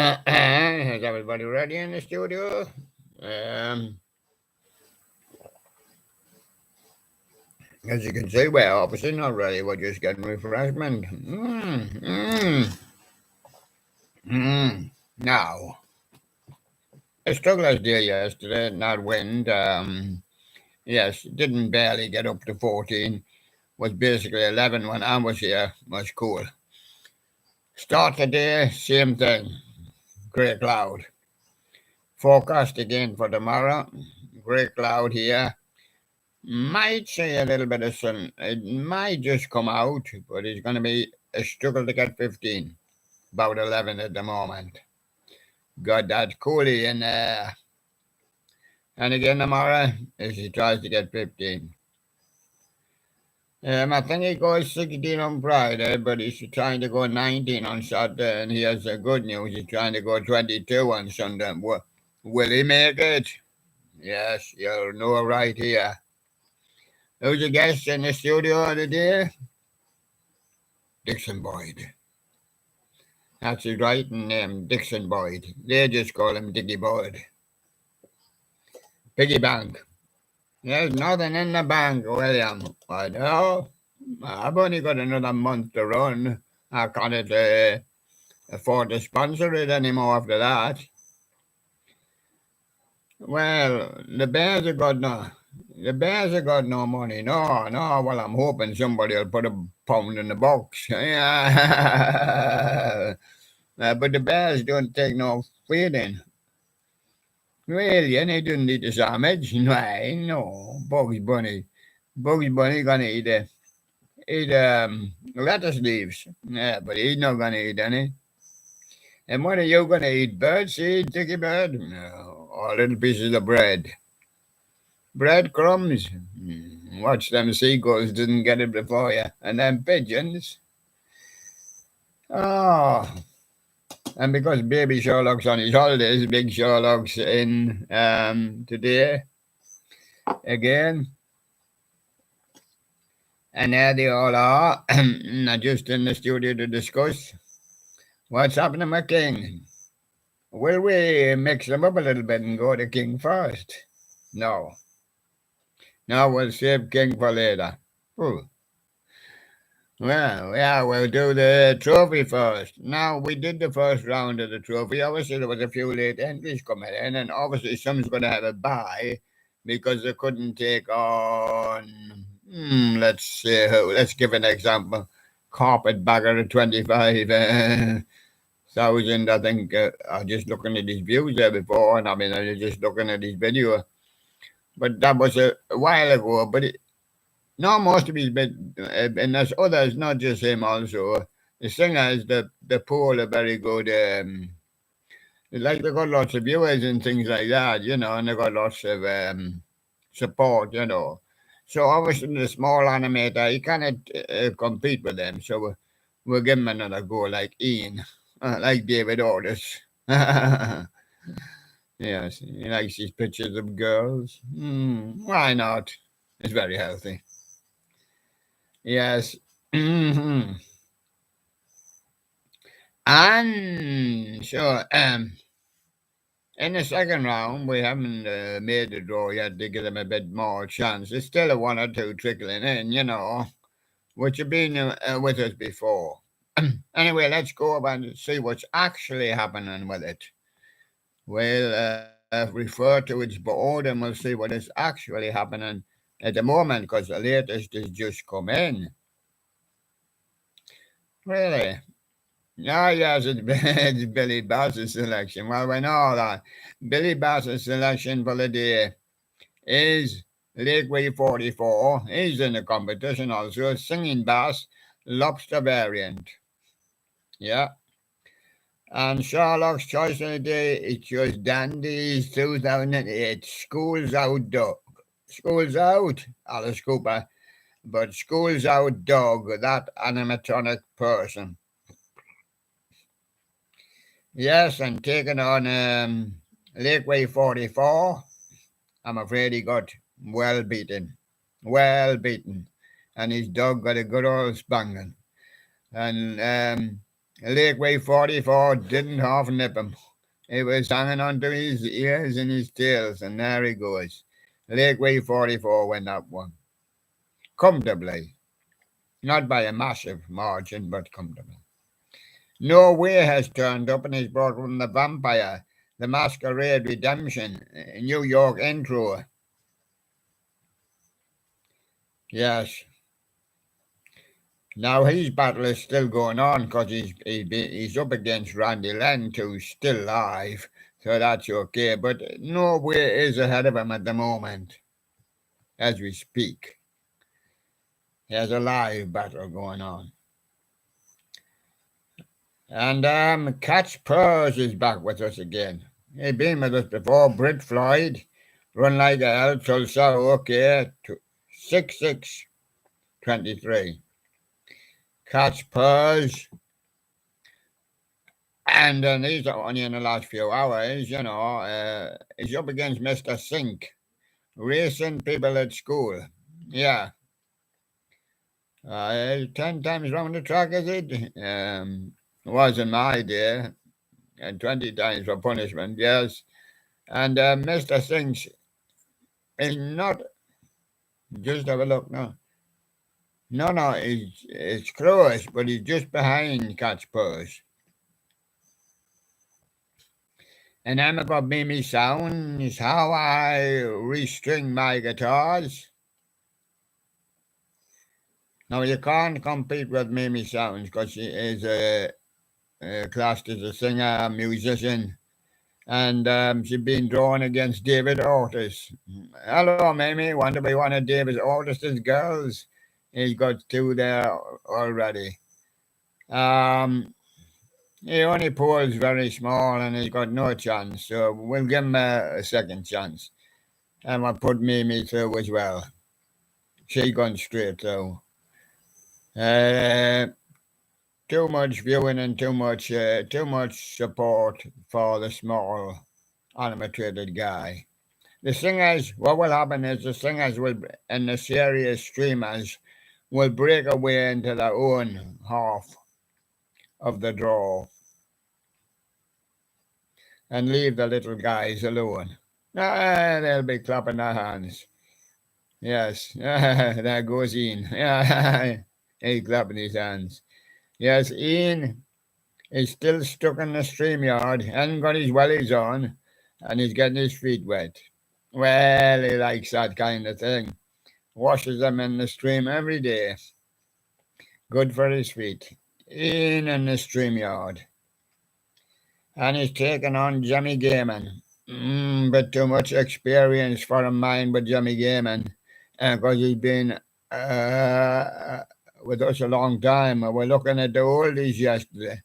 Is everybody ready in the studio? Um, as you can see, we're obviously not ready. We're just getting refreshment. Now, a struggler's day yesterday, not wind. Yes, didn't barely get up to 14. Was basically 11 when I was here. Was cool. Start the day, same thing. Grey cloud. Forecast again for tomorrow. Grey cloud here. Might see a little bit of sun. It might just come out, but it's going to be a struggle to get 15. About 11 at the moment. Got that coolie in there. And again tomorrow, if he tries to get 15. I think he goes 16 on Friday, but he's trying to go 19 on Saturday, and he has good news. He's trying to go 22 on Sunday. Will he make it? Yes, you'll know right here. Who's the guest in the studio today? Dixon Boyd. That's his right name, Dixon Boyd. They just call him Dicky Boyd. Piggy bank. There's nothing in the bank, William. I know. I've only got another month to run. I can't afford to sponsor it anymore after that. Well, the Bears have got no money. No. Well, I'm hoping somebody will put a pound in the box. Yeah. But the Bears don't take no feeding. Really, and they don't eat the sandwich. No. Bugs Bunny gonna eat lettuce leaves. Yeah, but he's not gonna eat any. And what are you gonna eat? Bird seed, Dickie Bird? No. Or little pieces of bread. Breadcrumbs. Watch them seagulls didn't get it before you. And them pigeons. Oh. And because baby Sherlock's on his holidays, big Sherlock's in today again. And there they all are, not just in the studio to discuss what's happening with King. Will we mix them up a little bit and go to King first? No. No, we'll save King for later. Ooh. Well, yeah, we'll do the trophy first. Now, we did the first round of the trophy. Obviously, there was a few late entries coming in, and obviously, someone's going to have a bye because they couldn't take on, let's see, let's give an example. Carpetbagger at 25,000, I think. I was just looking at his views there before, and I was just looking at his video. But that was a while ago, but no, most of his and there's others, not just him also. The singers, the pool are very good. Like they got lots of viewers and things like that, and they got lots of support, So obviously the small animator, you cannot compete with them. So we'll give him another go, like Ian, like David Otis. Yes, he likes his pictures of girls. Why not? It's very healthy. Yes. And so, in the second round, we haven't made the draw yet to give them a bit more chance. There's still a one or two trickling in, which have been with us before. Anyway, let's go up and see what's actually happening with it. We'll refer to its board and we'll see what is actually happening at the moment because the latest has just come in. Really? Yes, it's Billy Bass's selection. Well, we know that. Billy Bass's selection for the day is Lakeway 44. He's in the competition also. Singing Bass, Lobster Variant. Yeah. And Sherlock's choice of the day, it chose Dandy's 2008 School's Out Dog. School's Out, Alice Cooper. But School's Out Dog, that animatronic person. Yes, and taking on Lakeway 44, I'm afraid he got well beaten. Well beaten. And his dog got a good old spanking. And Lakeway 44 didn't half nip him. He was hanging onto his ears and his tails, and there he goes. Lakeway 44 win that one. Comfortably. Not by a massive margin, but comfortably. No Way has turned up and he's brought from the Vampire, the Masquerade Redemption, New York intro. Yes. Now his battle is still going on because he's up against Randy Lent, who's still live, so that's okay. But No Way is ahead of him at the moment, as we speak. There's a live battle going on. And Catch Purrs is back with us again. He'd been with us before. Britt Floyd, Run Like a Hell, Tulsa, okay, 6623. Catch Purrs. And these are only in the last few hours, he's up against Mr. Sink, racing people at school. Yeah. 10 times round the track, is it? Was in my day. And 20 times for punishment, yes. And Mr. Sink is not, just have a look now. No, it's close, but he's just behind Catch Purrs. And I'm got Mimi Sounds, how I restring my guitars. Now, you can't compete with Mimi Sounds because she is classed as a singer, a musician, and she's been drawn against David Otis. Hello, Mimi, want to be one of David Otis's girls? He's got two there already. He only pulls very small and he's got no chance, so we'll give him a second chance. And we'll put Mimi through as well. She gone straight through. Too much viewing and too much support for the small animated guy. The singers, what will happen is the singers will and the serious streamers will break away into their own half of the draw and leave the little guys alone. They'll be clapping their hands. Yes, there goes Ian. He's clapping his hands. Yes, Ian is still stuck in the StreamYard, hasn't got his wellies on, and he's getting his feet wet. Well, he likes that kind of thing. Washes them in the stream every day. Good for his feet. Ian in the StreamYard. And he's taken on Jimmy Gaiman. But too much experience for a mind with Jimmy Gaiman, because he's been with us a long time. We're looking at the oldies yesterday,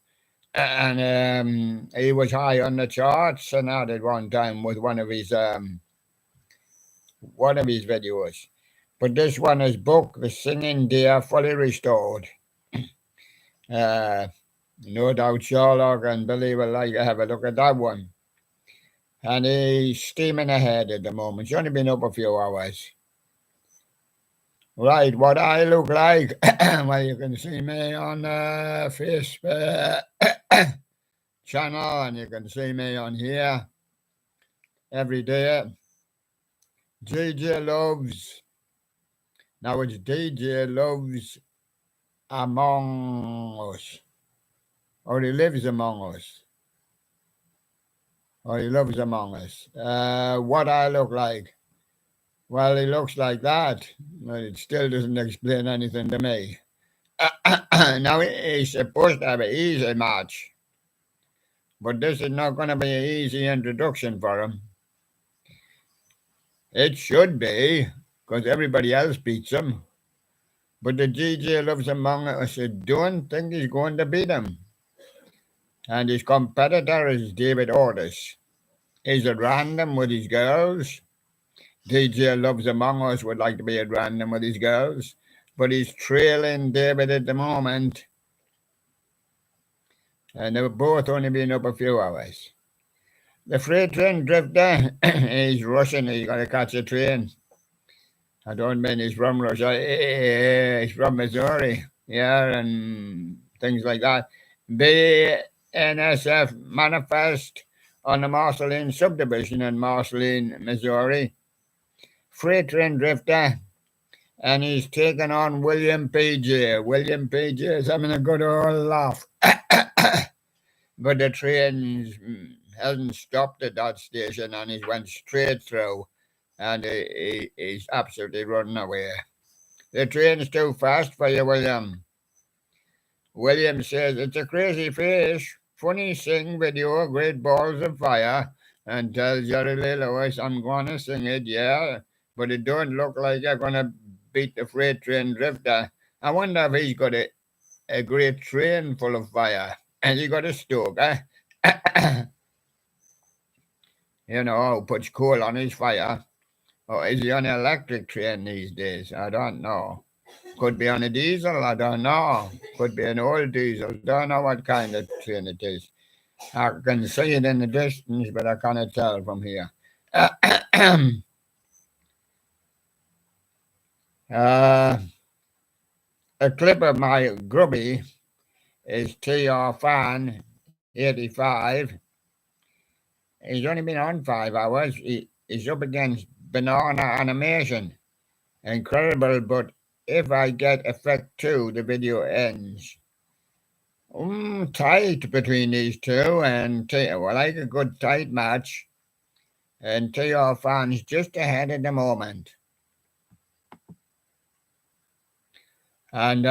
and he was high on the charts and at one time with one of his videos. But this one is book, The Singing Deer, fully restored. No doubt Sherlock and Billy will like to have a look at that one. And he's steaming ahead at the moment. He's only been up a few hours. Right, what I look like, well, you can see me on Facebook channel, and you can see me on here every day. DJ Loves. Now it's DJ Loves Among Us. Or he lives among us. Or he lives among us. What I look like. Well, he looks like that, but it still doesn't explain anything to me. Now, he's supposed to have an easy match, but this is not going to be an easy introduction for him. It should be, because everybody else beats him. But the DJ Loves Among Us, I don't think he's going to beat him. And his competitor is David Otis. He's at random with his girls. DJ Loves Among Us would like to be at random with his girls, but he's trailing David at the moment. And they've both only been up a few hours. The freight train drifter, he's rushing, he's got to catch a train. I don't mean he's from Russia, he's from Missouri, yeah, and things like that. BNSF manifest on the Marceline subdivision in Marceline, Missouri. Freight train drifter, and he's taken on William PJ. William PJ is having a good old laugh. But the train hasn't stopped at that station and he's went straight through and he's absolutely running away. The train's too fast for you, William. William says it's a crazy face, funny sing video, great balls of fire, and tells Jerry Lee Lewis, I'm going to sing it, yeah, but it don't look like you're going to beat the freight train drifter. I wonder if he's got a great train full of fire. And he got a stoker, who puts coal on his fire. Or is he on an electric train these days? I don't know. Could be on a diesel, I don't know. Could be an old diesel, don't know what kind of train it is. I can see it in the distance, but I cannot tell from here. A clip of my grubby is TR Fan 85. He's only been on 5 hours. He's up against Banana Animation. Incredible, but if I get effect 2, the video ends. Tight between these two, and well, like a good tight match. And TR Fan's just ahead at the moment. And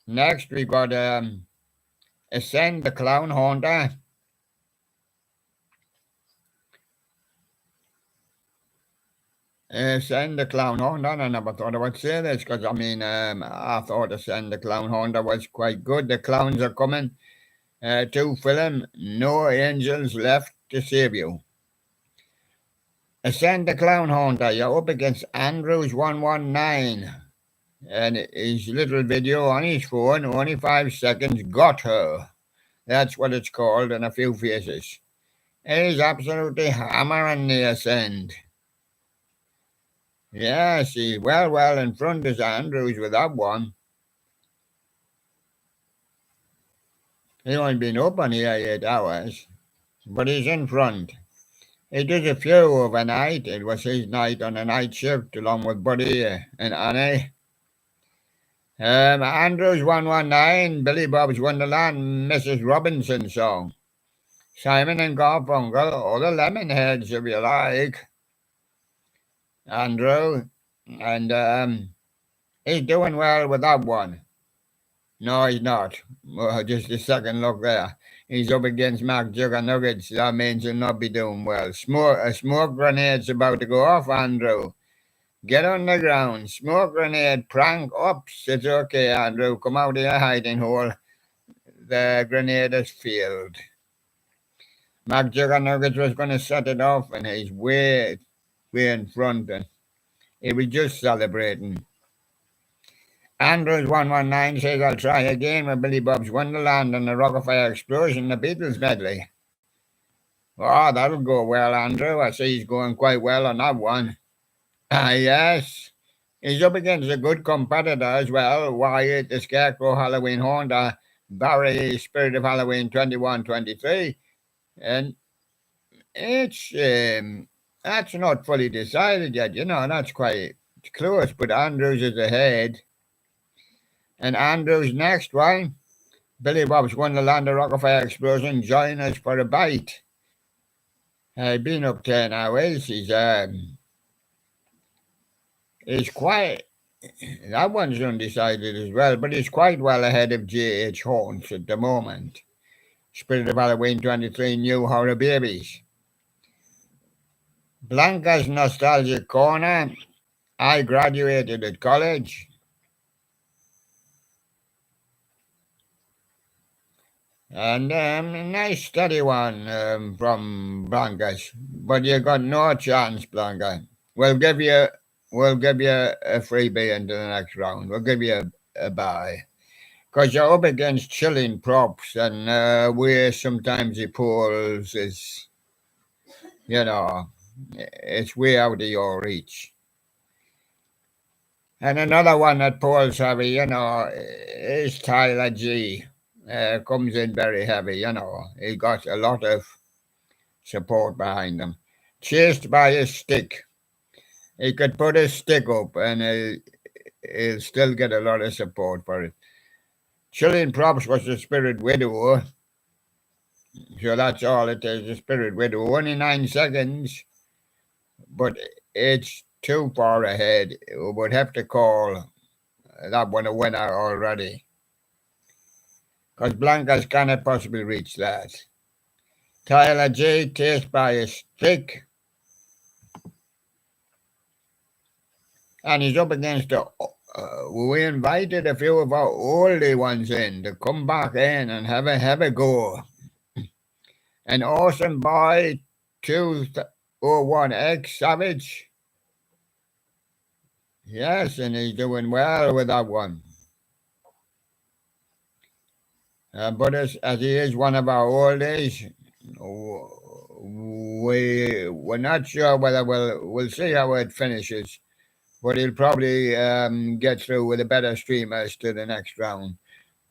next we got Ascend the Clown Haunter. Ascend the Clown Haunter. I never thought I would say this because I thought Ascend the Clown Haunter was quite good. The clowns are coming to film No Angels Left to Save You. Ascend the Clown Haunter. You're up against Andrews 119. And his little video on his phone, only 5 seconds, got her. That's what it's called, and a few faces. He's absolutely hammering the Ascend. Yes, he's well in front of Andrews with that one. He's only been up on here 8 hours, but he's in front. He did a few overnight. It was his night on a night shift along with Buddy and Annie. Andrews 119, Billy Bob's Wonderland, Mrs. Robinson song. Simon and Garfunkel, or the Lemonheads if you like. Andrew, and he's doing well with that one. No, he's not. Just a second look there. He's up against Mark Jugger Nuggets. That means he'll not be doing well. A smoke grenade's about to go off, Andrew. Get on the ground. Smoke grenade, prank, oops. It's okay, Andrew. Come out of your hiding hole. The grenade has failed. Mark Jugger Nuggets was going to set it off, and he's way in front, and he was just celebrating. Andrews 119 says, I'll try again with Billy Bob's Wonderland and the Rockefeller Explosion, the Beatles medley. Oh, that'll go well, Andrew. I see he's going quite well on that one. Yes. He's up against a good competitor as well. Wyatt, the Scarecrow Halloween Haunter, Barry, Spirit of Halloween 21-23. And it's that's not fully decided yet. That's quite close, but Andrews is ahead. And Andrews' next one, Billy Bob's Wonderland, the Rockefeller Explosion, join us for a bite. He's been up 10 hours. He's quite, that one's undecided as well, but he's quite well ahead of J.H. Haunts at the moment. Spirit of Halloween 23, New Horror Babies. Blanca's Nostalgic Corner. I graduated at college. And a nice steady one from Blanca's, but you got no chance, Blanca. We'll give you a freebie into the next round. We'll give you a bye, because you're up against chilling props, and where sometimes he pulls is, it's way out of your reach. And another one that pulls heavy, is Tyler G. comes in very heavy, He got a lot of support behind him. Chased by a stick. He could put his stick up and he'll still get a lot of support for it. Chilean Props was the spirit widow. So that's all it is, the spirit widow. Only 9 seconds, but it's too far ahead. We would have to call that one a winner already. Because Blancas cannot possibly reach that. Tyler J. chased by a stick. And he's up against the... we invited a few of our oldie ones in to come back in and have a go. An awesome boy, 201X Savage. Yes, and he's doing well with that one. But as he is one of our oldies, we're not sure whether we'll see how it finishes. But he'll probably get through with a better streamers to the next round.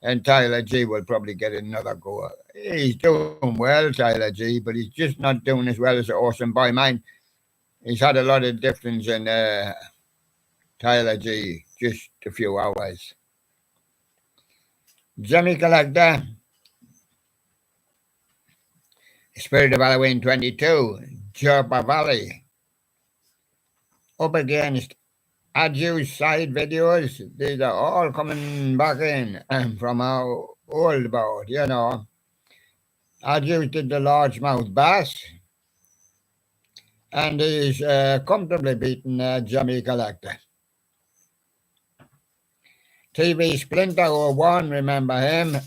And Tyler G will probably get another go. He's doing well, Tyler G, but he's just not doing as well as the awesome boy. Mine, he's had a lot of difference in Tyler G, just a few hours. Jimmy Collector, Spirit of Halloween 22, Joppa Valley, up against Adju's side videos. These are all coming back in from our old board, Adju did the largemouth bass, and he's comfortably beaten Jimmy Collector. TV Splinter 01, remember him?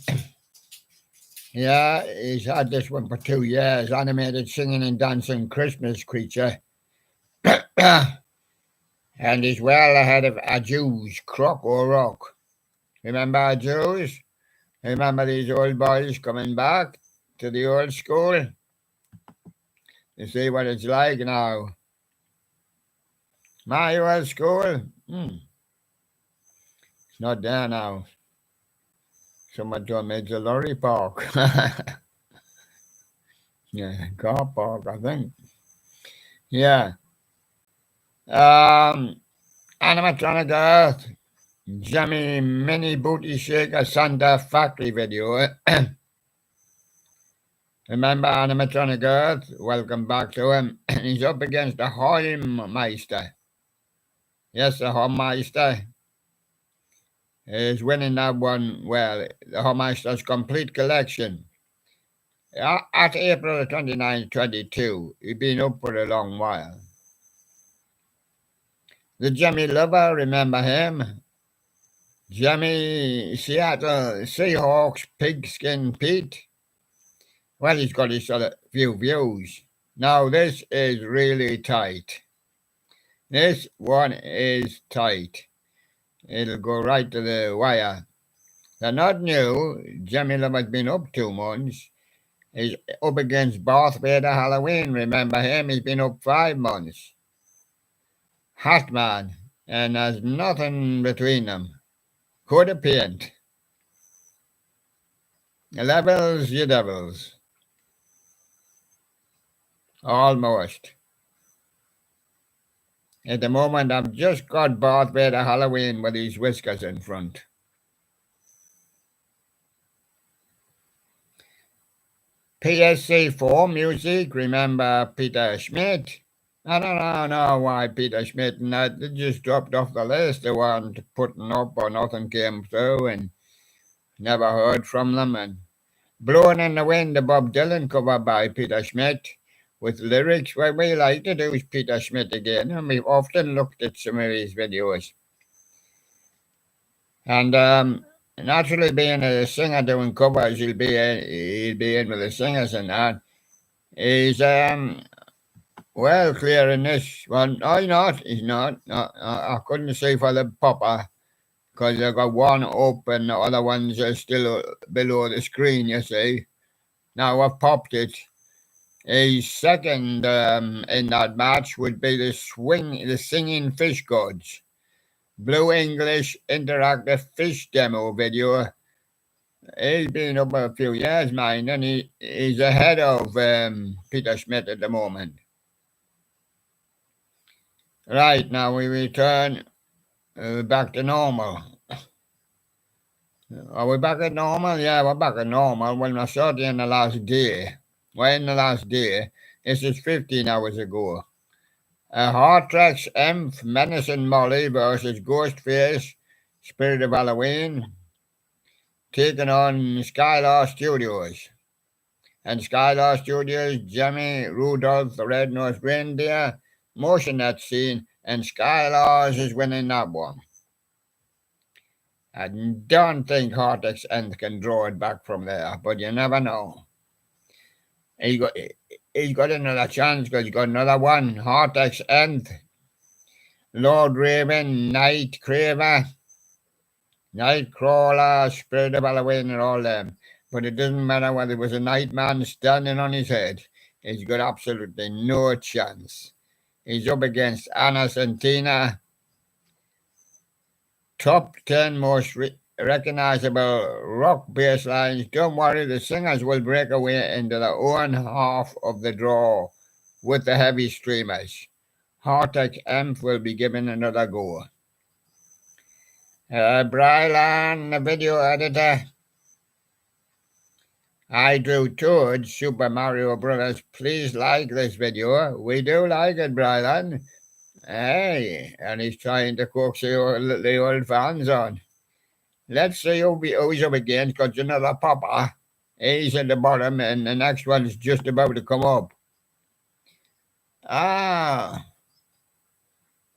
Yeah, he's had this one for 2 years. Animated singing and dancing Christmas creature. And he's well ahead of Adju's Croc or Rock. Remember Adju's? Remember these old boys coming back to the old school? You see what it's like now. My old school? It's not there now. Someone told me it's a lorry park. Yeah, car park, I think. Yeah. Animatronic Earth, Jimmy Mini Booty Shaker Santa Factory video. Remember Animatronic Earth? Welcome back to him. He's up against the Hoymeister. Yes, the Hoymeister is winning that one well. The Hoymeister's complete collection. At April 29, 22, he's been up for a long while. The Jimmy Lover, remember him? Jimmy Seattle Seahawks Pigskin Pete. Well, he's got his sort of few views. Now, this is really tight. This one is tight. It'll go right to the wire. They're not new. Jimmy Lover's been up 2 months. He's up against Darth Vader Halloween. Remember him? He's been up 5 months. Hatman. And there's nothing between them. Could have paint. Levels, you devils. Almost. At the moment, I've just got Darth Vader Halloween with his whiskers in front. PSC4 music, remember Peter Schmidt? I don't know why Peter Schmidt and that they just dropped off the list. They weren't putting up or nothing came through and never heard from them. And Blowing in the Wind, the Bob Dylan cover by Peter Schmidt with lyrics. What we like to do is Peter Schmidt again, and we've often looked at some of his videos. And naturally, being a singer doing covers, he'll be in with the singers and that. He's well clear in this one. No, he's not. No, I couldn't see for the popper because I got one open, the other ones are still below the screen, you see. Now I've popped it. His second in that match would be the Singing Fish Gods. Blue English interactive fish demo video. He's been up a few years, mind, and he's ahead of Peter Smith at the moment. Right, now we return back to normal. Are we back at normal? Yeah, we're back at normal. When I saw it in the last day, this is 15 hours ago. Hardtrack's Emph, Menacing Molly versus Ghostface, Spirit of Halloween, taking on Skylar Studios. And Skylar Studios, Jimmy, Rudolph, the Red-Nosed Reindeer, motion that scene, and Skylar's is winning that one. I don't think Hortex End can draw it back from there, but you never know. He's got another chance because he's got another one. Hortex End, Lord Raven, Night Craver, Nightcrawler, Spirit of Halloween, and all them. But it doesn't matter whether it was a Nightman standing on his head. He's got absolutely no chance. He's up against Anna Santina, top 10 most recognizable rock bass lines. Don't worry, the singers will break away into their own half of the draw with the heavy streamers. Hortex Emph will be given another go. Brylan, the video editor. I Drew Toad, Super Mario Brothers. Please like this video. We do like it, Brylan. Hey, and he's trying to coax the old fans on. Let's see who's up against, because another Papa. He's at the bottom, and the next one's just about to come up. Ah.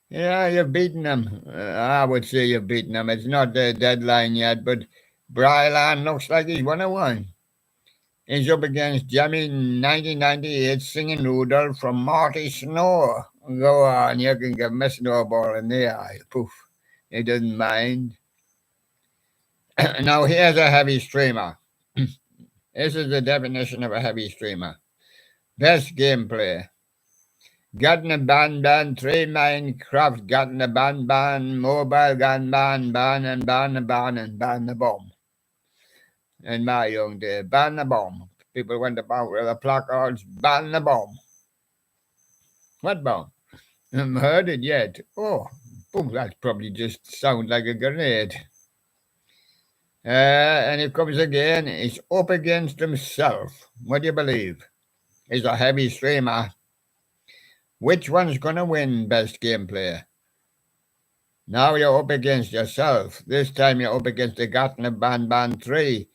Yeah, you've beaten him. I would say you've beaten him. It's not the deadline yet, but Brylan looks like he's 1-1. He's up against Jimmy 1998 singing Rudolph from Marty Snow. Go on, you can give him a snowball in the eye. Poof. He doesn't mind. Now here's a heavy streamer. This is the definition of a heavy streamer. Best gameplay. Gotten a ban, 3 Minecraft, gotten a ban, mobile gun ban, and ban the bomb. In my young day, ban the bomb. People went about with the placards, ban the bomb. What bomb? I haven't heard it yet. Oh, boom, that probably just sounds like a grenade. And he comes again, he's up against himself. What do you believe? He's a heavy streamer. Which one's going to win best gameplay? Now you're up against yourself. This time you're up against the Gatna Ban 3,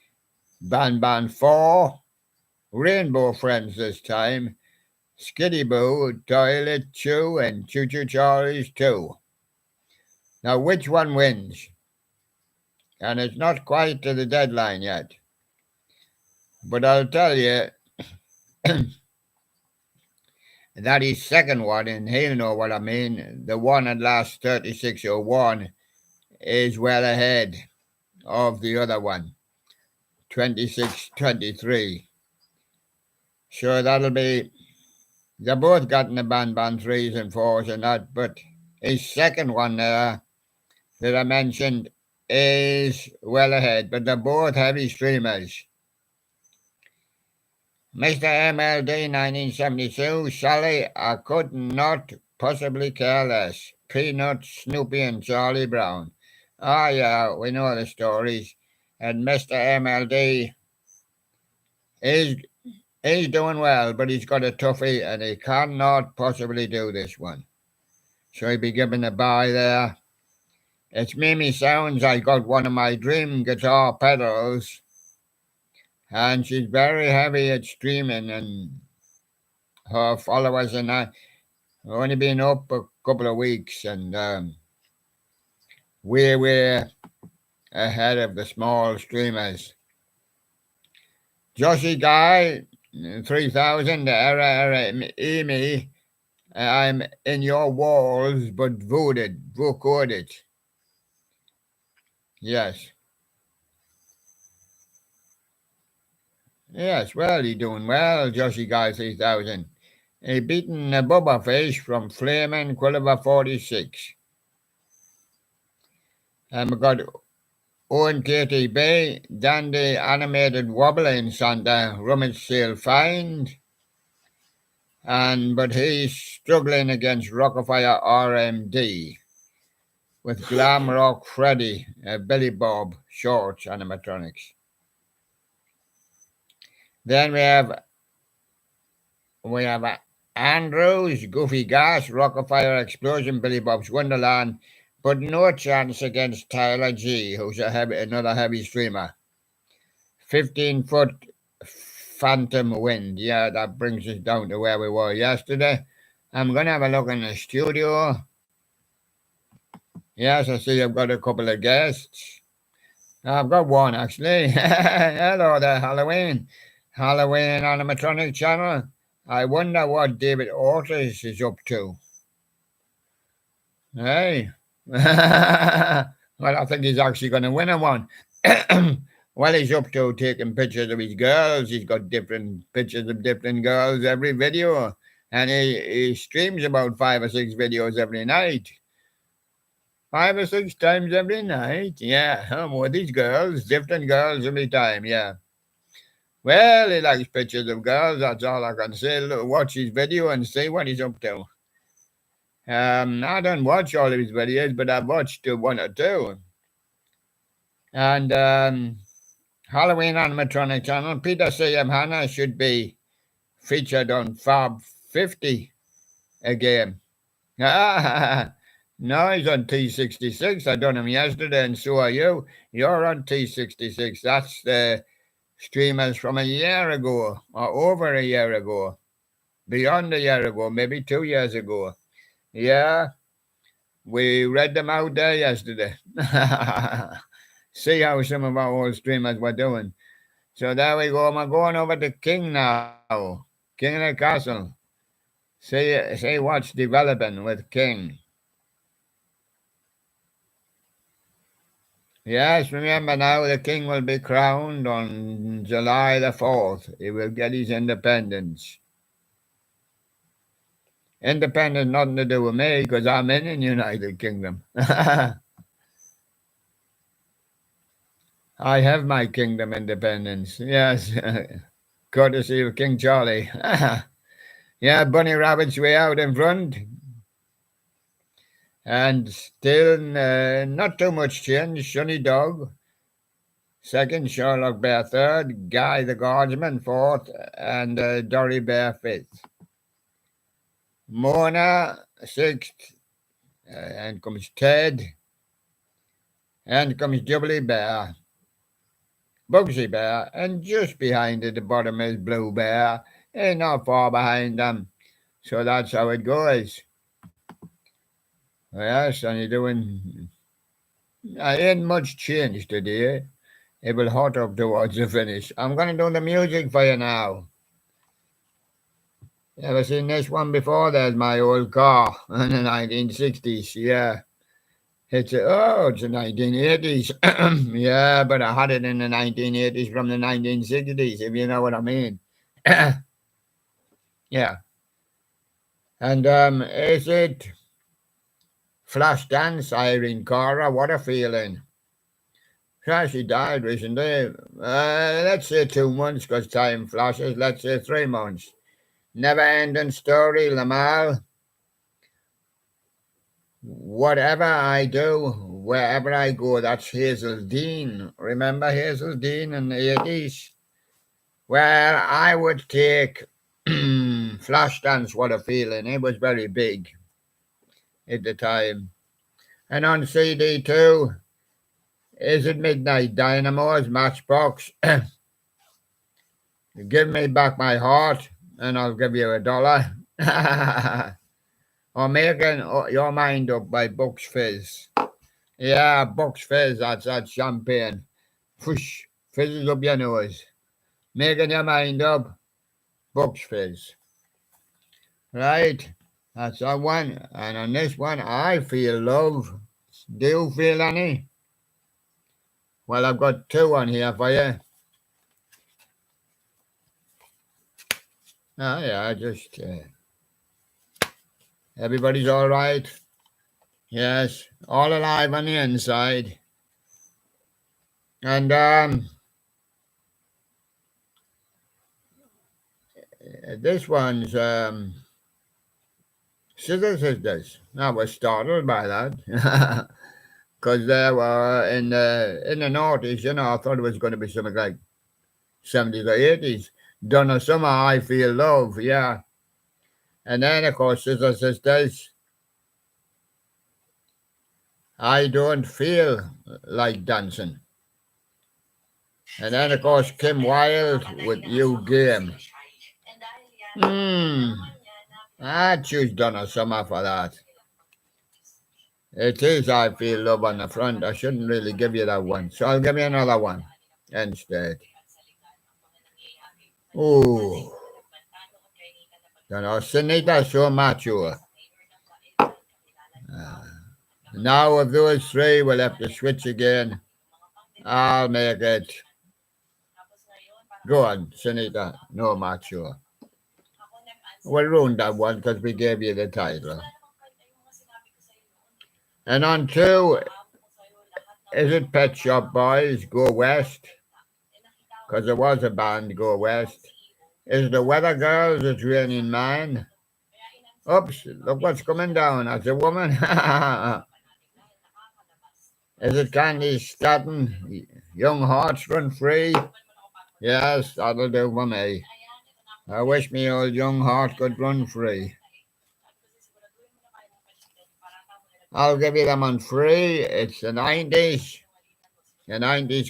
Ban 4, Rainbow Friends this time, Skiddy Boo, Toilet Chew, and Choo Choo Charlie's 2. Now which one wins? And it's not quite to the deadline yet. But I'll tell you that his second one, and he'll know what I mean, the one at last 36.01, is well ahead of the other one, 26.23. So that'll be, they're both got in the Ban 3s and 4s and that, but his second one there that I mentioned is well ahead, but they're both heavy streamers. Mr. MLD 1972, Sally, I could not possibly care less. Peanut, Snoopy, and Charlie Brown. Ah, yeah, we know the stories. And Mr. MLD is doing well, but he's got a toughie, and he cannot possibly do this one. So he'll be given a bye there. It's Mimi Sounds. I got one of my dream guitar pedals, and she's very heavy at streaming, and her followers and I have only been up a couple of weeks, and we're ahead of the small streamers. Joshi Guy 3000, Amy, I'm in your walls, but voted. Yes. Yes, well, he's doing well, Joshi Guy 3000. He beaten a Bubba Fish from Flamin' Quilliver 46. And we got Owen KTB, Dandy Animated Wobbling Santa, Rummage Sale Find, but he's struggling against Rockafire RMD with Glam Rock Freddy, Billy Bob, Shorts, animatronics. Then we have Andrews, Goofy Gas, Rockafire Explosion, Billy Bob's Wonderland, but no chance against Tyler G, who's another heavy streamer. 15-foot Phantom Wind. Yeah, that brings us down to where we were yesterday. I'm going to have a look in the studio. Yes, I see I've got a couple of guests. I've got one, actually. Hello there, Halloween Animatronic Channel. I wonder what David Ortiz is up to. Hey. Well, I think he's actually going to win a one. Well, he's up to taking pictures of his girls. He's got different pictures of different girls every video. And he streams about 5 or 6 videos every night. 5 or 6 times every night. Yeah, with these girls, different girls every time, yeah. Well, he likes pictures of girls, that's all I can say. Look, watch his video and see what he's up to. I don't watch all of his videos, but I've watched 1 or 2. And Halloween Animatronic Channel, Peter C.M. Hanna should be featured on Fab 50 again. No, he's on T66. I done him yesterday, and so are you. You're on T66. That's the streamers from a year ago, or over a year ago, beyond a year ago, maybe 2 years ago. Yeah, we read them out there yesterday. See how some of our old streamers were doing. So there we go. I'm going over to King now. King of the Castle. See what's developing with King. Yes, remember now the King will be crowned on July the 4th. He will get his independence. Independence nothing to do with me because I'm in the United Kingdom. I have my kingdom independence. Yes, courtesy of King Charlie. Yeah, Bunny Rabbit's way out in front. And still not too much change. Sunny Dog, second. Sherlock Bear, third. Guy the Guardsman, fourth. And Dory Bear, fifth. Mona, sixth. And comes Ted. And comes Jubilee Bear. Bugsy Bear. And just behind at the bottom is Blue Bear. Ain't not far behind them. So that's how it goes. Yes, and you're doing... ain't much change today. It will hot up towards the finish. I'm going to do the music for you now. Ever seen this one before? There's my old car in the 1960s. Yeah. It's the 1980s. Yeah, but I had it in the 1980s from the 1960s, if you know what I mean. Yeah. And is it Flashdance, Irene Cara? What a feeling. She died recently. Let's say 2 months because time flashes. Let's say 3 months. Never Ending Story, Lamal. Whatever I do, wherever I go, that's Hazel Dean. Remember Hazel Dean in the 80s? Well, I would take Flashdance, What a Feeling. It was very big at the time. And on CD too, Is It Midnight? Dynamo's Matchbox. Give me back my heart and I'll give you $1. Or Making Your Mind Up by Bucks Fizz. Yeah, Bucks Fizz, that's champagne. Whoosh, fizzes up your nose. Making Your Mind Up, Bucks Fizz. Right, that's that one. And on this one, I feel love. Do you feel any? Well, I've got 2 on here for you. Oh, yeah, just... everybody's all right? Yes, all alive on the inside. And this one's Scissor Sisters. I was startled by that. Because they were in the noughties, I thought it was going to be something like 70s or 80s. Donna Summer, I Feel Love, yeah. And then, of course, Scissor Sisters, I Don't Feel Like Dancing. And then, of course, Kim Wilde with You Game. I choose Donna Summer for that. It is I Feel Love on the front. I shouldn't really give you that one. So I'll give you another one instead. Ooh. Sunita so mature. Now of those three, we'll have to switch again. I'll make it. Go on, Sunita, no mature. We'll ruin that one because we gave you the title. And on two, is it Pet Shop Boys, Go West? Because there was a band, Go West. Is the Weather Girls, It's Raining Man? Oops, look what's coming down. That's a woman. Is it Candy Staten? Young Hearts Run Free? Yes, that'll do for me. I wish me old young heart could run free. I'll give you them on free. It's the 90s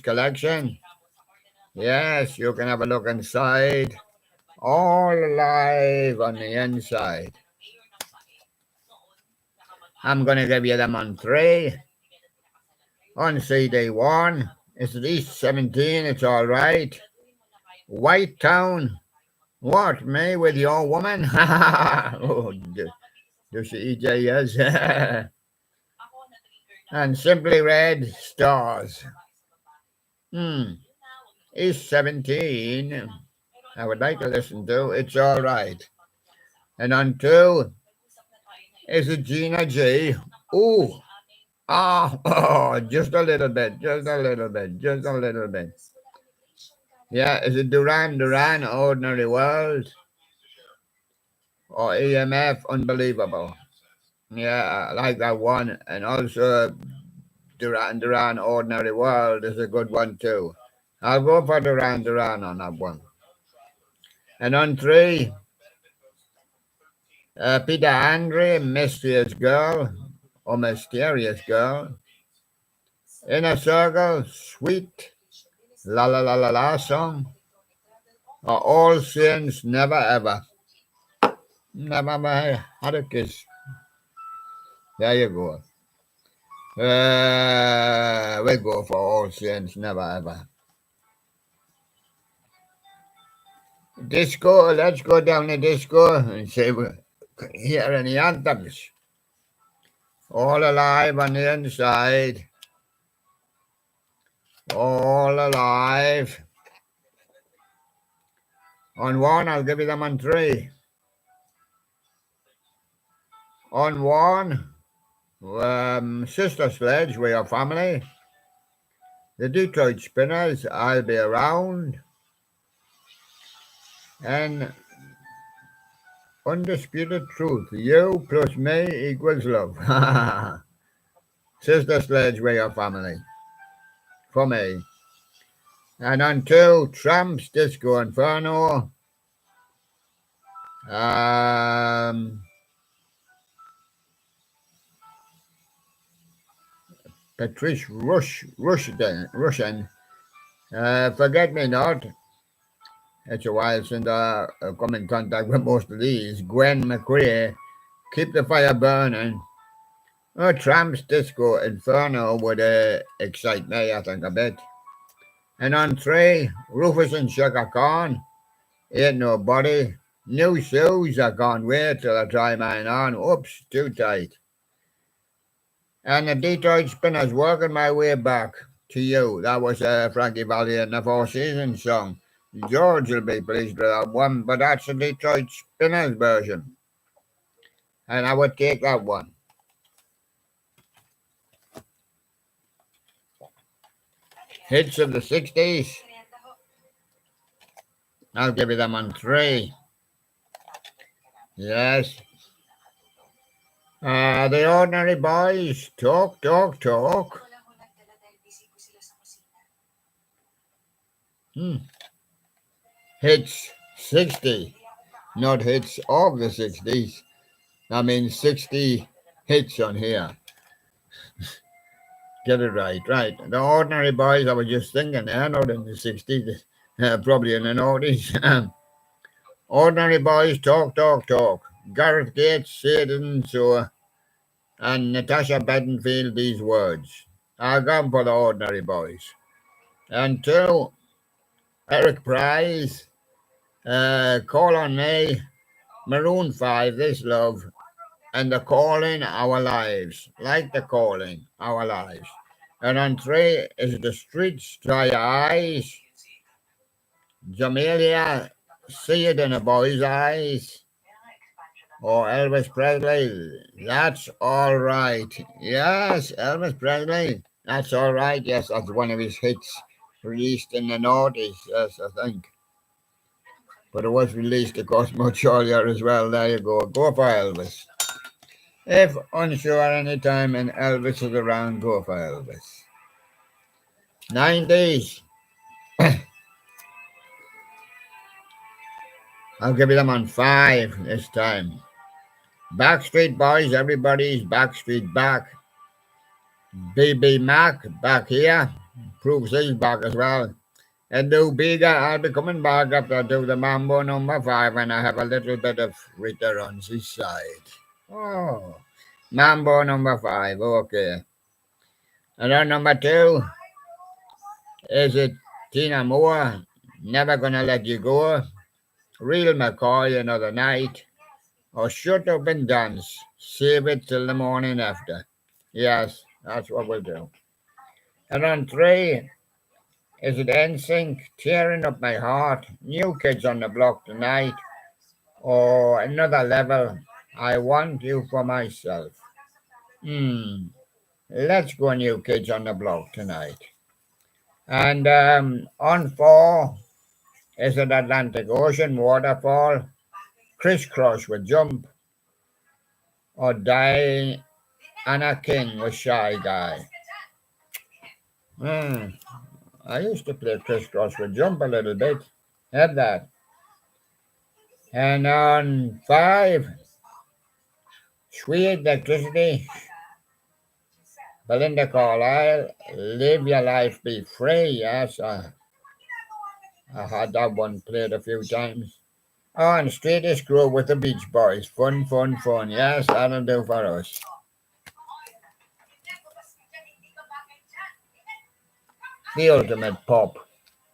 collection. Yes, you can have a look inside. All alive on the inside. I'm going to give you them on three. On CD 1, it's at least 17, it's all right. White Town, what, me with your woman? Oh, does she yes. And Simply Red, Stars. East 17, I would like to listen to, it's all right. And on two, is it Gina G? Ooh. Oh, just a little bit. Yeah, is it Duran Duran, Ordinary World? Or EMF, Unbelievable? Yeah, I like that one. And also Duran Duran, Ordinary World is a good one too. I'll go for Duran Duran on that one. And on three, Peter Andre, Mysterious Girl, or Mysterious Girl. Inner Circle, Sweet, La La La La La song. Or All Saints, Never Ever. Never ever had a kiss. There you go. We go for All Saints, Never Ever. Disco, let's go down the disco and see here any anthems. All alive on the inside. All alive. On one, I'll give you them on three. On one, Sister Sledge, We Are Family. The Detroit Spinners, I'll Be Around. And Undisputed Truth, You plus me equals love. Sister Sledge, We Are Family. For me. And on two, Tramps, Disco Inferno. Patrice Russian. Forget Me Not. It's a while since I come in contact with most of these. Gwen McCrae, Keep the Fire Burning. Tramps, Disco Inferno would excite me, I think, a bit. And on three, Rufus and Sugar Khan, Ain't Nobody. New Shoes, I can't wait till I try mine on. Oops, too tight. And the Detroit Spinners, Working My Way Back to You. That was Frankie Valli and the Four Seasons song. George will be pleased with that one, but that's the Detroit Spinners version. And I would take that one. Hits of the 60s. I'll give you them on 3. Yes. The Ordinary Boys. Talk, talk, talk. Hits 60. Not hits of the 60s. I mean 60 hits on here. Get it right, right. The Ordinary Boys, I was just thinking, they're not in the 60s, probably in the noughties. Ordinary Boys, talk, talk, talk. Gareth Gates, Sadie so and Natasha Bedingfield, these words. I'll go for the Ordinary Boys. And 2, Eric Price, Call on Me, Maroon 5, This Love, and The Calling, Our Lives. Like The Calling, Our Lives. And on 3 is The Streets Dry Your Eyes, Jamelia, See It in a Boy's Eyes, or Elvis Presley, That's All Right. Yes, Elvis Presley, That's All Right. Yes, that's one of his hits released in the noughties, yes, I think. But it was released, of course, much earlier as well. There you go. Go for Elvis. If unsure any time and Elvis is around, go for Elvis. 90s. I'll give you them on 5 this time. Backstreet Boys, everybody's Backstreet back. BB Mac, back here. Proves he's back as well. And do bigger, I'll be coming back after I do the Mambo number 5 and I have a little bit of Rita Ronzi's side. Oh, Mambo number 5, okay. And then number 2, is it Tina Moore, Never Gonna Let You Go, Real McCoy, Another Night, or Shut Up and Dance, Save It Till the Morning After. Yes, that's what we'll do. And on 3, is it NSYNC, Tearing Up My Heart, New Kids on the Block Tonight, or Another Level, I Want You For Myself. Let's go New Kids on the Block Tonight. And on 4, is it Atlantic Ocean, Waterfall, Crisscross with Jump, or Diana King with Shy Guy. I used to play Crisscross with Jump a little bit. Had that. And on 5, Sweet Electricity, Belinda Carlisle, Live Your Life, Be Free. Yes, I had that one played a few times. Oh, and Straightest Grove with the Beach Boys. Fun, fun, fun. Yes, that'll do for us. The ultimate pop.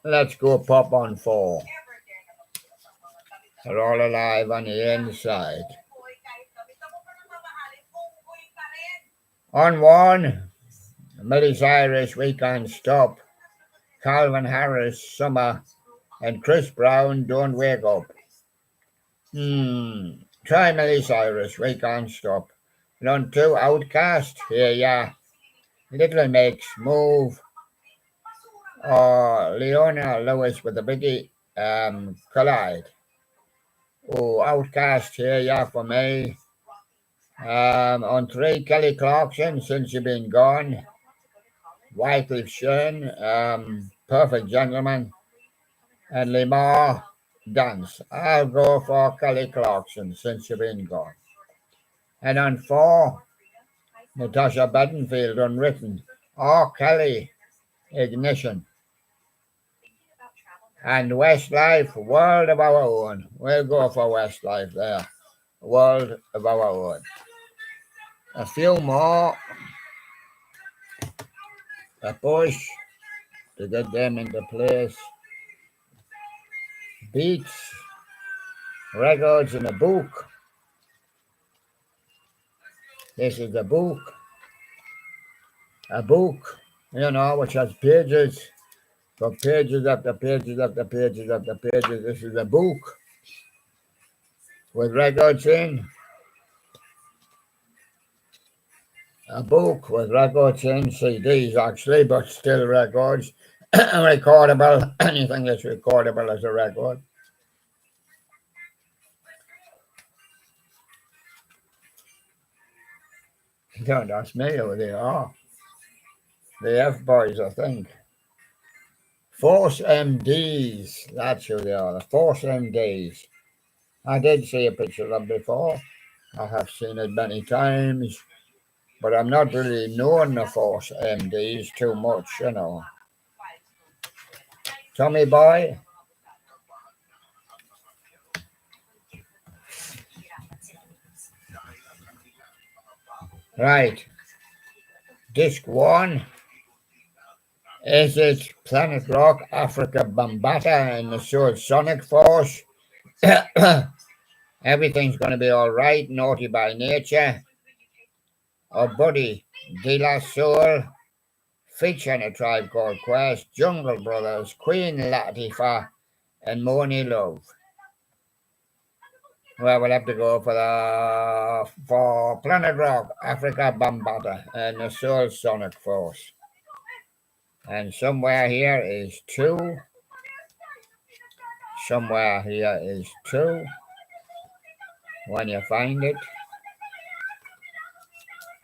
Let's go pop on 4. They're all alive on the inside. On 1, Miley Cyrus, We Can't Stop, Calvin Harris, Summer, and Chris Brown, Don't Wake Up. Try Miley Cyrus, We Can't Stop. And on 2, Outcast, Here Ya, Little Mix, Move, or Leona Lewis with the Biggie, Collide. Oh, Outcast, Here Ya for me. On 3, Kelly Clarkson, Since You've Been Gone, Wycliffe Jean, Perfect Gentleman, and Lamar Dance. I'll go for Kelly Clarkson, Since You've Been Gone. And on 4, Natasha Bedingfield, Unwritten, or Kelly, Ignition. And Westlife, World of Our Own. We'll go for Westlife there. World of Our Own. A few more. A push to get them into place. Beats, records in a book. This is a book, which has pages, for pages after pages after pages after pages. This is a book with records in. A book with records in, CDs actually, but still records. recordable, anything that's recordable as a record. Don't ask me who they are. The F boys, I think. Force MDs, that's who they are, the Force MDs. I did see a picture of them before. I have seen it many times, but I'm not really knowing the Force MDs too much, you know. Tommy boy? Right. Disc 1. Is it Planet Rock, Africa Bambata, and the Soul Sonic Force? Everything's going to be all right, Naughty by Nature. Or Buddy, De La Soul, featuring a Tribe Called Quest, Jungle Brothers, Queen Latifah, and Money Love. Well, we'll have to go for Planet Rock, Africa Bambata, and the Soul Sonic Force. And somewhere here is 2. Somewhere here is 2. When you find it,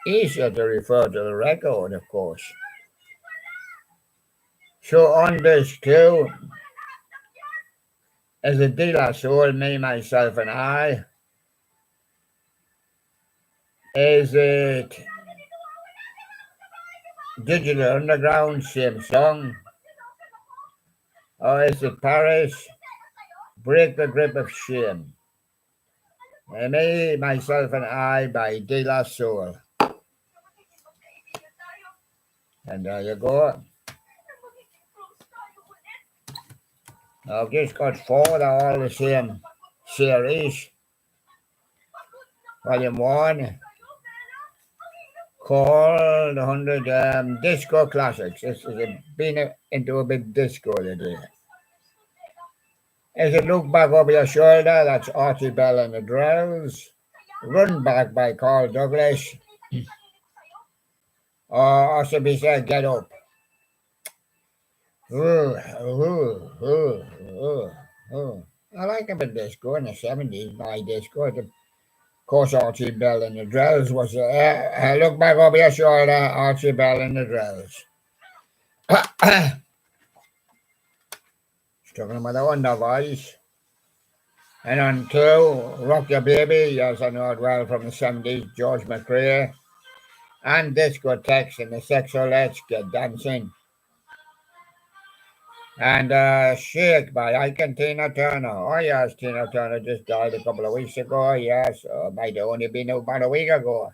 easier to refer to the record, of course. So on this 2 is a De La Soul, Me, Myself, and I. Is it Digital Underground, same song? Or is it Paris, Break the Grip of Shame? Me, Myself, and I by De La Soul. And there you go. I've just got 4. They're all the same series. Volume 1, called 100 Disco Classics. This has been into a big disco today. As it Look Back Over Your Shoulder, that's Archie Bell and the Drells. Run Back by Carl Douglas. Or also be said, Get Up. I like a bit of disco in the 70s, my disco. Of course, Archie Bell and the Drells was Look Back Over Your Shoulder, Archie Bell and the Drells. Talking about the Wonder Voice. And on 2, Rock Your Baby, yes, I know it well from the 70s, George McRae. And Discotheques and the Sexo Let's Get Dancing. And Shake by Ike and Tina Turner. Oh, yes, Tina Turner just died a couple of weeks ago. Yes, might have only been about a week ago.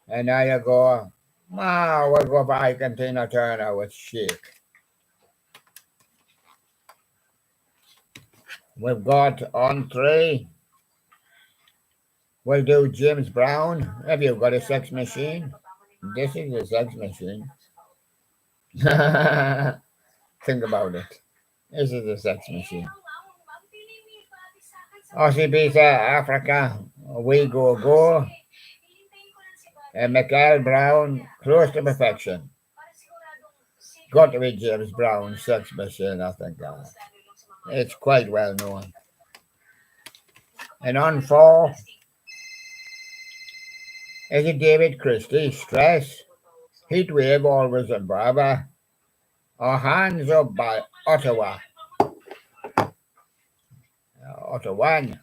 And there you go. We'll go for Ike and Tina Turner with Shake. We've got on 3. We'll do James Brown. Have you got a sex machine? This is a sex machine. Think about it. This is a sex machine. Aussie Pizza, Africa, We Go Go. And Michael Brown, Close to Perfection. Got to be James Brown, sex machine, I think. It's quite well known. And on 4, is it David Christie, Stress, Heatwave, Always and Brava, or Hands Up by Ottawa. Ottawa, I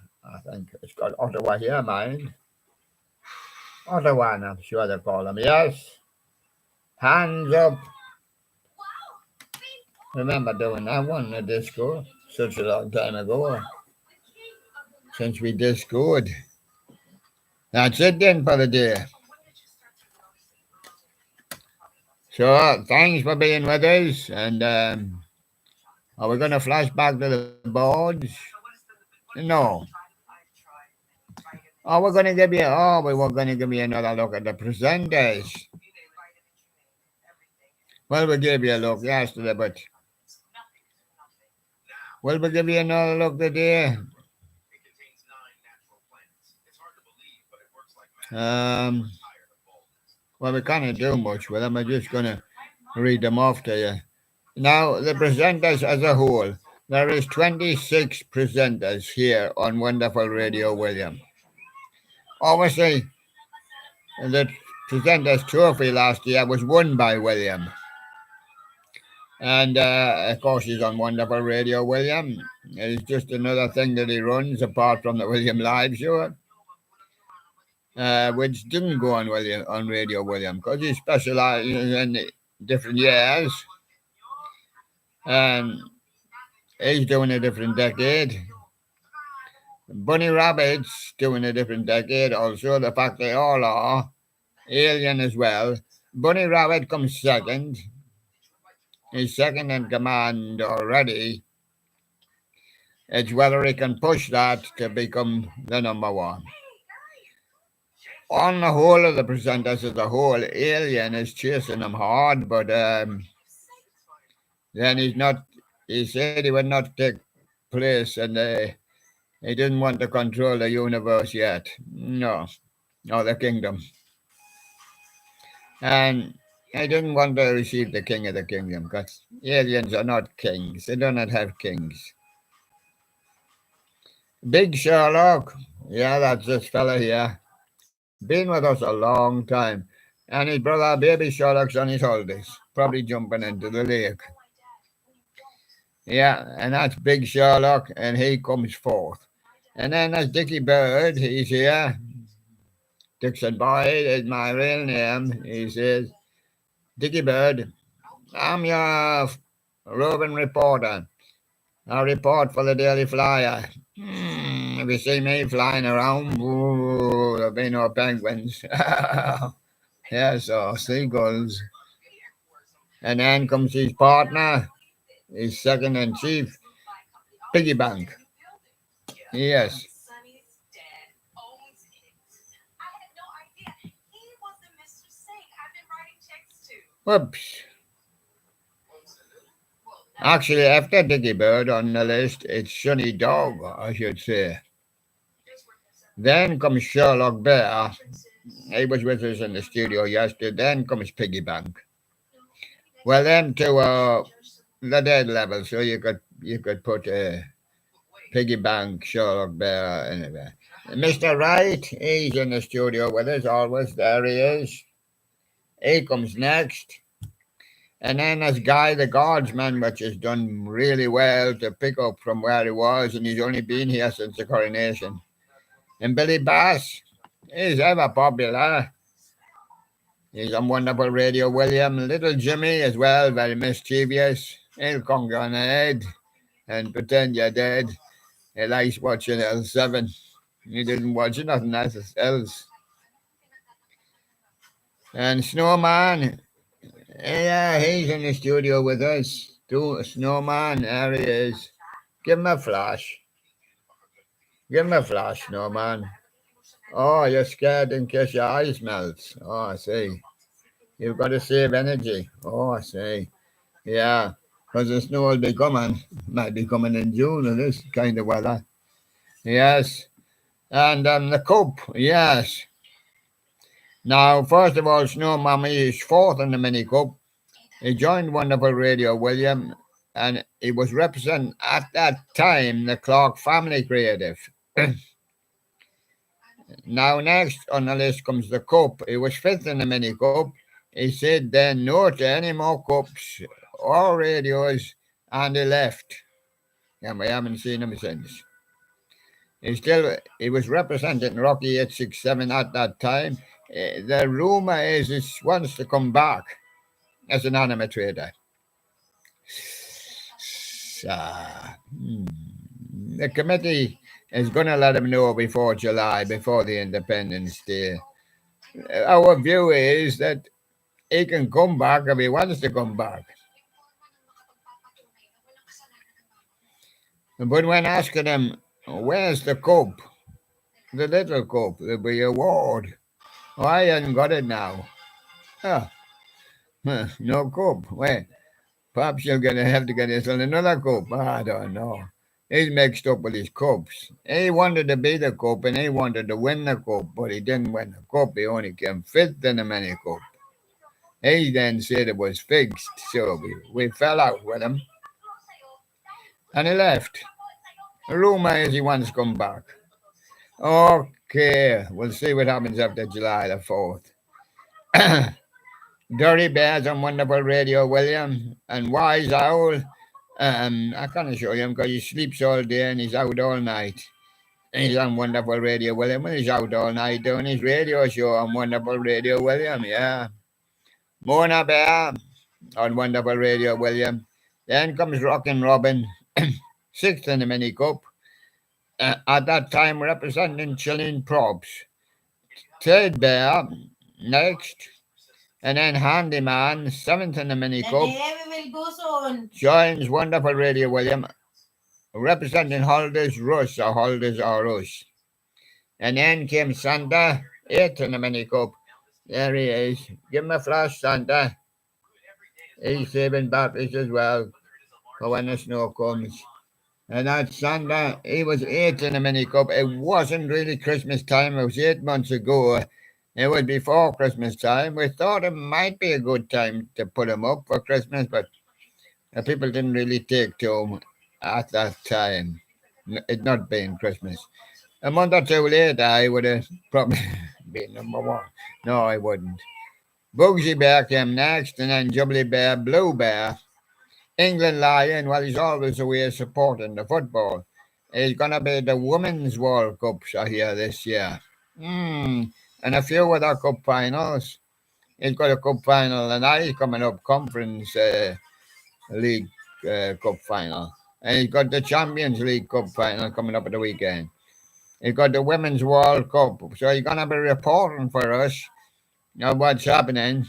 think it's got Ottawa here, mind. Ottawa, I'm sure they call them, yes. Hands Up. Remember doing that one at disco, such a long time ago. Since we discoed. That's it then for the day. So, thanks for being with us. And are we going to flash back to the boards? No. We were going to give you another look at the presenters. Well, we gave you a look yesterday, but will we give you another look today? Well, we can't do much with them. I'm just going to read them off to you. Now, the presenters as a whole, there is 26 presenters here on Wonderful Radio William. Obviously, the presenters trophy last year was won by William. And of course, he's on Wonderful Radio William. It's just another thing that he runs apart from the William Live show, which didn't go on Radio William because he specialises in different years. And he's doing a different decade. Bunny Rabbit's doing a different decade also. The fact they all are. Alien as well. Bunny Rabbit comes second. He's second in command already. It's whether he can push that to become the number one. On the whole of the presenters as a whole, Alien is chasing him hard, but then he's not. He said he would not take place, and he didn't want to control the universe yet. No, or the kingdom. And I didn't want to receive the king of the kingdom because aliens are not kings. They do not have kings. Big Sherlock, yeah, that's this fella here. Been with us a long time. And his brother, baby Sherlock's on his holidays, probably jumping into the lake. Yeah, and that's Big Sherlock, and he comes forth. And then there's Dickie Bird, he's here. Dixon Boyd is my real name, he says. Dickie Bird, I'm your roving reporter. I report for the Daily Flyer. If you see me flying around, there'll be no penguins. Yes, or seagulls. And then comes his partner, his second in chief, Piggy Bank. Yes. Whoops. Actually, after Dickie Bird on the list, it's Sunny Dog, I should say. Then comes Sherlock Bear. He was with us in the studio yesterday. Then comes Piggy Bank. Well, them two are the dead level, so you could put Piggy Bank, Sherlock Bear, anyway. Mr. Wright, he's in the studio with us always. There he is. He comes next. And then there's Guy the Guardsman, which has done really well to pick up from where he was, and he's only been here since the coronation. And Billy Bass, he's ever popular. He's on Wonderful Radio William. Little Jimmy as well, very mischievous. He'll conquer on the head and pretend you're dead. He likes watching L7. He didn't watch nothing else. And Snowman, yeah, he's in the studio with us. Snowman, there he is. Give him a flash. Give him a flash, Snowman. Oh, you're scared in case your eyes melt. Oh, I see. You've got to save energy. Oh, I see. Yeah, because the snow will be coming. Might be coming in June in this kind of weather. Yes. And the Coop, yes. Now, first of all, Snow Mommy is fourth in the Mini Cup. He joined Wonderful Radio William, and he was representing at that time the Clark Family Creative. Now, next on the list comes the Cup. He was fifth in the Mini Cup. He said then no to any more cups or radios, and he left. And we haven't seen him since. He was representing Rocky 867 at that time. The rumor is he wants to come back as an animator. The committee is going to let him know before July, before the Independence Day. Our view is that he can come back if he wants to come back. But when asking him, where's the cup? The little cup, the award. Oh, I haven't got it now. No cup. Well, perhaps you're going to have to get yourself another cup. I don't know. He's mixed up with his cups. He wanted to be the cup and he wanted to win the cup, but he didn't win the cup. He only came fifth in the Mini Cup. He then said it was fixed, so we fell out with him, and he left. Rumour is he wants to come back. Okay, we'll see what happens after July the 4th. Dirty Bears on Wonderful Radio, William, and Wise Owl. I can't show him because he sleeps all day and he's out all night. He's on Wonderful Radio, William, and he's out all night doing his radio show on Wonderful Radio, William, yeah. Mona Bear on Wonderful Radio, William. Then comes Rockin' Robin, sixth in the mini cup. At that time, representing Chilling Props. Third Bear, next. And then Handyman, seventh in the mini cup. Joins Wonderful Radio, William, representing Holders Rush or Holders or Rush. And then came Santa, eighth in the mini cup. There he is. Give him a flash, Santa. He's saving batteries as well for when the snow comes. And that Santa, he was eighth in the mini cup. It wasn't really Christmas time. It was 8 months ago. It was before Christmas time. We thought it might be a good time to put him up for Christmas, but people didn't really take to him at that time. It not being Christmas. A month or two later, I would have probably been number one. No, I wouldn't. Bugsy Bear came next, and then Jubbly Bear, Blue Bear. England Lion, well, he's always away supporting the football. It's going to be the Women's World Cups are here this year. And a few other cup finals. He's got a cup final, and he's coming up, Conference League Cup final. And he's got the Champions League Cup final coming up at the weekend. He's got the Women's World Cup. So he's going to be reporting for us of what's happening.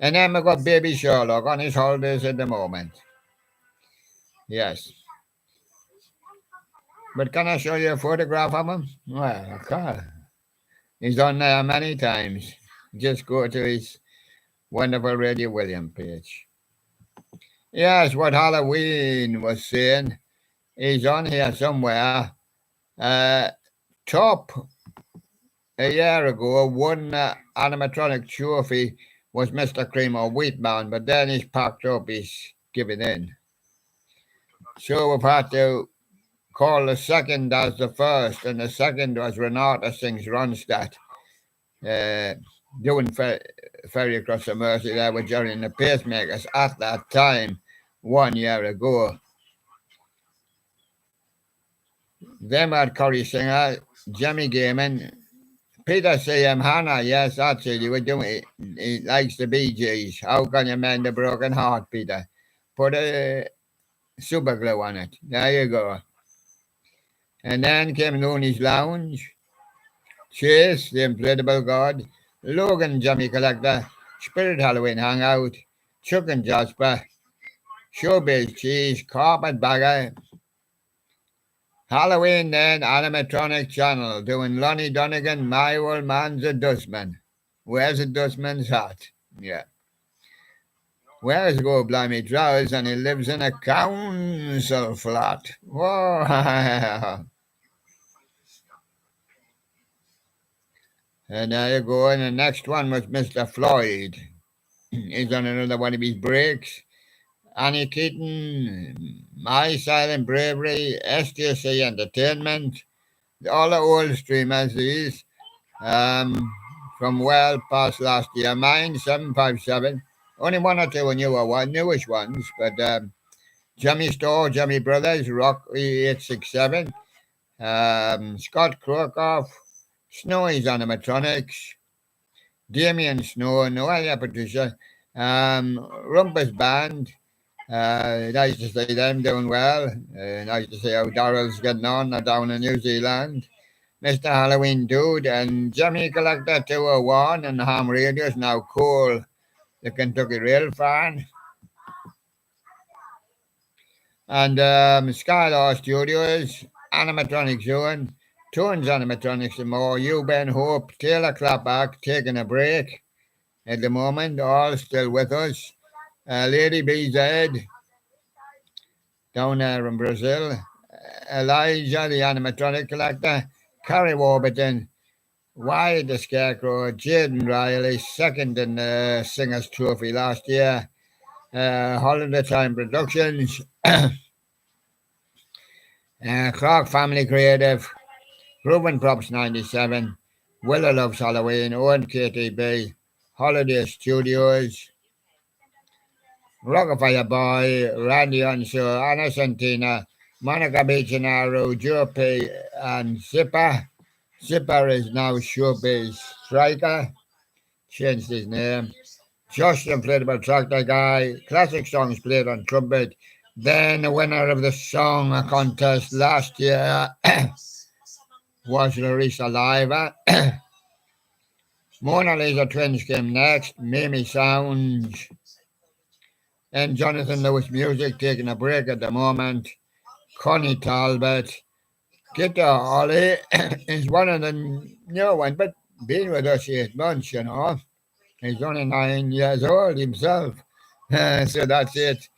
And then we've got Baby Sherlock on his holidays at the moment. Yes. But can I show you a photograph of him? Well, I can't. He's on there many times. Just go to his Wonderful Radio William page. Yes, what Halloween was saying. He's on here somewhere. Top a year ago won animatronic trophy was Mr. Cream or Wheatman, but then he's packed up, he's giving in. So we've had to call the second as the first, and the second was Renata Sings Ronstadt, doing Ferry Across the Mersey there with Jerry and the Pacemakers at that time, 1 year ago. Then we had Corrie Singer, Jimmy Gaiman, Peter C.M. Hanna, yes, that's it. He was doing it. He likes the Bee Gees. How can you mend a broken heart, Peter? Put a super glue on it. There you go. And then came Looney's Lounge, Chase, the Inflatable God, Logan, Jimmy Collector, Spirit Halloween Hangout, Chuck and Jasper, Showbiz Cheese, Carpetbagger, Halloween then, Animatronic Channel, doing Lonnie Donegan, My Old Man's a Dustman. Where's a dustman's hat? Yeah. Where's Go Blimey Trousers, and he lives in a council flat. Whoa. And there you go, and the next one was Mr. Floyd. He's on another one of his breaks. Annie Keaton, My Silent Bravery, STC Entertainment, all the old streamers, these, from well past last year. Mine, 757. Only one or two newish ones, but Jimmy Store, Jimmy Brothers, Rock 867, Scott Krokoff, Snowy's Animatronics, Damien Snow, Noelia Patricia, Rumpus Band. Nice to see them doing well. Nice to see how Darrell's getting on down in New Zealand. Mr. Halloween Dude and Jimmy Collector 201 and Ham Radio's now Cole, the Kentucky Rail fan. And Skylar Studios, Animatronic Zone, Tones Animatronics and more. You, Ben Hope, Taylor Clapback taking a break at the moment, all still with us. Lady BZ down there in Brazil. Elijah, the animatronic collector. Carrie Warburton. Wyatt the Scarecrow, Jaden Riley, second in the Singers Trophy last year. Holiday Time Productions, Clark Family Creative, Ruben Props 97, Willow Loves Halloween, Owen KTB, Holiday Studios, Rockefeller Boy, Randy Onshore, Anna Santina, Monica Beechinaro, Joe P, and Zipper. Zipper is now Showbiz Striker, changed his name. Josh the Inflatable Tractor Guy, classic songs played on trumpet. Then the winner of the song contest last year was Larissa Liva. Mona Lisa Twins came next, Mimi Sounds, and Jonathan Lewis Music taking a break at the moment. Connie Talbot, Guitar Ollie is one of the new ones, but been with us 8 months, you know. He's only 9 years old himself. So that's it.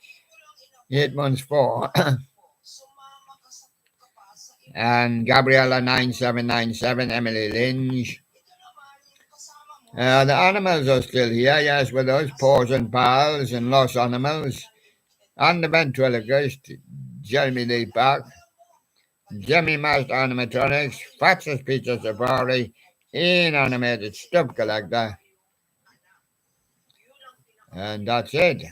8 months for. And Gabriella 9797, Emily Lynch. The animals are still here, yes, with us, Paws and Pals and Lost Animals. And the ventriloquist, Jeremy Lee Park, Jimmy Master Animatronics, Fatsis Pizza Safari, Ian Animated Stuff Collector. And that's it.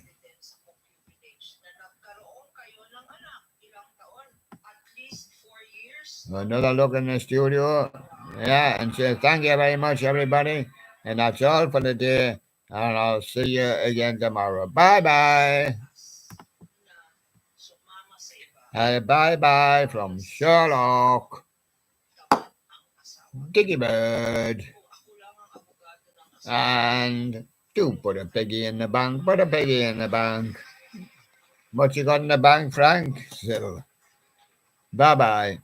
Another look in the studio. Yeah, and say thank you very much, everybody. And that's all for the day. And I'll see you again tomorrow. Bye-bye. Bye-bye from Sherlock. Diggy Bird. And do put a piggy in the bank. Put a piggy in the bank. What you got in the bank, Frank? So, bye-bye.